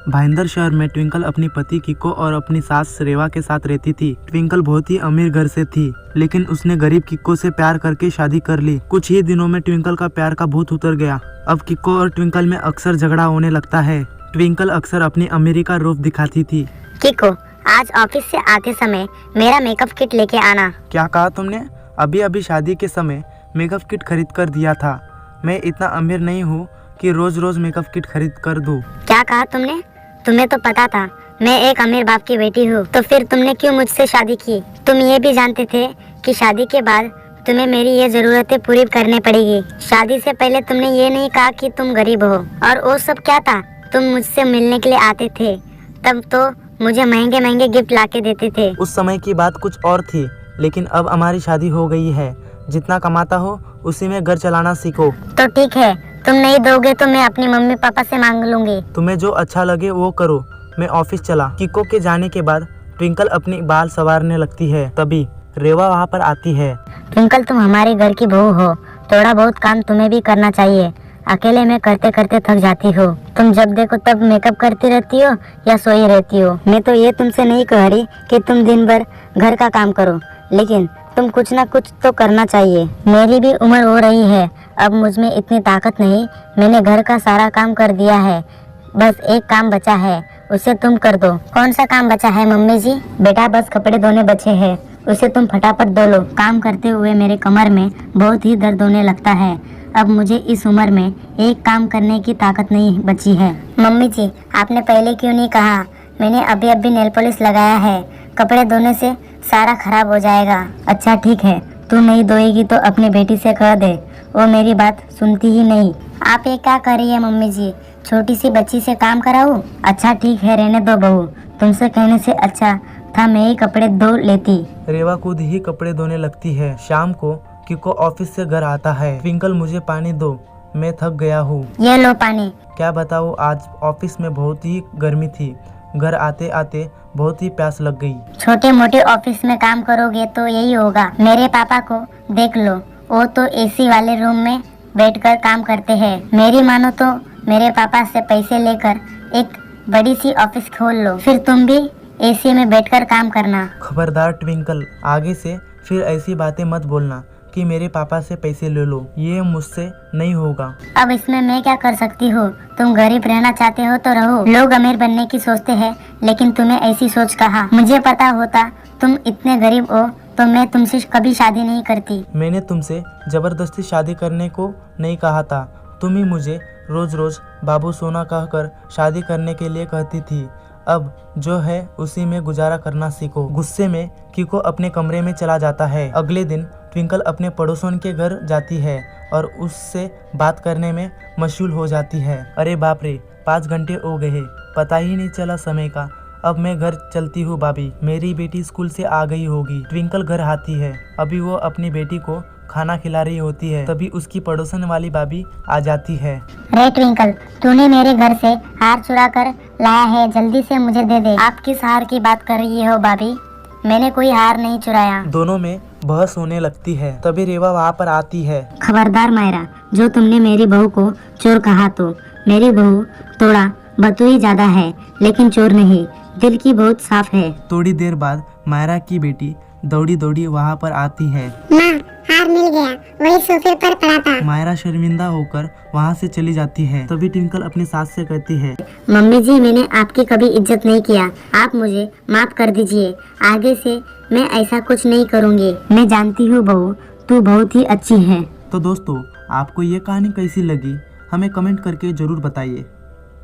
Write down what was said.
भाईंदर शहर में ट्विंकल अपनी पति किको और अपनी सास रेवा के साथ रहती थी। ट्विंकल बहुत ही अमीर घर से थी, लेकिन उसने गरीब किको से प्यार करके शादी कर ली। कुछ ही दिनों में ट्विंकल का प्यार का भूत उतर गया। अब किको और ट्विंकल में अक्सर झगड़ा होने लगता है। ट्विंकल अक्सर अपनी अमीरी का रूप दिखाती थी। किको, आज ऑफिस से आते समय मेरा मेकअप किट लेके आना। क्या कहा तुमने? अभी अभी शादी के समय मेकअप किट खरीद कर दिया था। मैं इतना अमीर नहीं हूँ कि रोज रोज मेकअप किट खरीद कर दूँ। क्या कहा तुमने? तुम्हें तो पता था मैं एक अमीर बाप की बेटी हूँ, तो फिर तुमने क्यों मुझसे शादी की? तुम ये भी जानते थे कि शादी के बाद तुम्हें मेरी ये जरूरतें पूरी करनी पड़ेगी। शादी से पहले तुमने ये नहीं कहा कि तुम गरीब हो। और वो सब क्या था? तुम मुझसे मिलने के लिए आते थे, तब तो मुझे महंगे महंगे गिफ्ट लाके देते थे। उस समय की बात कुछ और थी, लेकिन अब हमारी शादी हो गई है। जितना कमाता हो उसी में घर चलाना सीखो। तो ठीक है, तुम नहीं दोगे तो मैं अपनी मम्मी पापा से मांग लूंगी। तुम्हें जो अच्छा लगे वो करो। मैं ऑफिस चला। किको के जाने के बाद ट्विंकल अपनी बाल संवारने लगती है। तभी रेवा वहाँ पर आती है। ट्विंकल, तुम हमारे घर की बहू हो, थोड़ा बहुत काम तुम्हें भी करना चाहिए। अकेले में करते करते थक जाती हो। तुम जब देखो तब मेकअप करती रहती हो या सोई रहती हो। मैं तो ये तुमसे नहीं कह रही कि तुम दिन भर घर का काम करो, लेकिन तुम कुछ ना कुछ तो करना चाहिए। मेरी भी उम्र हो रही है, अब मुझ में इतनी ताकत नहीं। मैंने घर का सारा काम कर दिया है, बस एक काम बचा है, उसे तुम कर दो। कौन सा काम बचा है मम्मी जी? बेटा, बस कपड़े धोने बचे हैं, उसे तुम फटाफट धो लो। काम करते हुए मेरे कमर में बहुत ही दर्द होने लगता है। अब मुझे इस उम्र में एक काम करने की ताकत नहीं बची है। मम्मी जी, आपने पहले क्यों नहीं कहा? मैंने अभी अभी नेल पॉलिश लगाया है, कपड़े धोने से सारा खराब हो जाएगा। अच्छा ठीक है, तू नहीं धोएगी तो अपनी बेटी से कह दे, वो मेरी बात सुनती ही नहीं। आप ये क्या कर रही है मम्मी जी? छोटी सी बच्ची से काम कराऊं? अच्छा ठीक है, रहने दो बहू, तुमसे कहने से अच्छा था मैं ही कपड़े धो लेती। रेवा खुद ही कपड़े धोने लगती है। शाम को किको ऑफिस से घर आता है। ट्विंकल, मुझे पानी दो, मैं थक गया हूँ। ये लो पानी। क्या बताऊँ, आज ऑफिस में बहुत ही गर्मी थी। घर आते आते बहुत ही प्यास लग गई। छोटे मोटे ऑफिस में काम करोगे तो यही होगा। मेरे पापा को देख लो, वो तो एसी वाले रूम में बैठकर काम करते हैं। मेरी मानो तो मेरे पापा से पैसे लेकर एक बड़ी सी ऑफिस खोल लो, फिर तुम भी एसी में बैठकर काम करना। खबरदार ट्विंकल, आगे से फिर ऐसी बातें मत बोलना कि मेरे पापा से पैसे ले लो, ये मुझसे नहीं होगा। अब इसमें मैं क्या कर सकती हूँ? तुम गरीब रहना चाहते हो तो रहो। लोग अमीर बनने की सोचते हैं, लेकिन तुम्हें ऐसी सोच कहाँ? मुझे पता होता तुम इतने गरीब हो तो मैं तुमसे कभी शादी नहीं करती। मैंने तुमसे जबरदस्ती शादी करने को नहीं कहा था। तुम ही मुझे रोज रोज बाबू सोना कहकर शादी करने के लिए कहती थी। अब जो है उसी में गुजारा करना सीखो। गुस्से में किको अपने कमरे में चला जाता है। अगले दिन ट्विंकल अपने पड़ोसन के घर जाती है और उससे बात करने में मशगूल हो जाती है। अरे बाप रे, 5 घंटे हो गए, पता ही नहीं चला समय का। अब मैं घर चलती हूँ भाभी, मेरी बेटी स्कूल से आ गई होगी। ट्विंकल घर आती है। अभी वो अपनी बेटी को खाना खिला रही होती है, तभी उसकी पड़ोसन वाली भाभी आ जाती है। रे ट्विंकल, तूने मेरे घर से हार चुरा कर लाया है, जल्दी से मुझे दे दे। आप किस हार की बात कर रही हो भाभी? मैंने कोई हार नहीं चुराया। दोनों में बहस होने लगती है। तभी रेवा वहाँ पर आती है। खबरदार मायरा, जो तुमने मेरी बहू को चोर कहा तो मेरी बहू थोड़ा बतूई ज्यादा है, लेकिन चोर नहीं, दिल की बहुत साफ है। थोड़ी देर बाद मायरा की बेटी दौड़ी दौड़ी वहाँ पर आती है। माँ, हार मिल गया, वही सोफे पर पड़ा था। मायरा शर्मिंदा होकर वहाँ से चली जाती है। तभी ट्विंकल अपनी सास से कहती है, मम्मी जी, मैंने आपकी कभी इज्जत नहीं किया, आप मुझे माफ कर दीजिए। आगे से मैं ऐसा कुछ नहीं करूँगी। मैं जानती हूँ बहू, तू बहुत ही अच्छी है। तो दोस्तों, आपको ये कहानी कैसी लगी हमें कमेंट करके जरूर बताइए।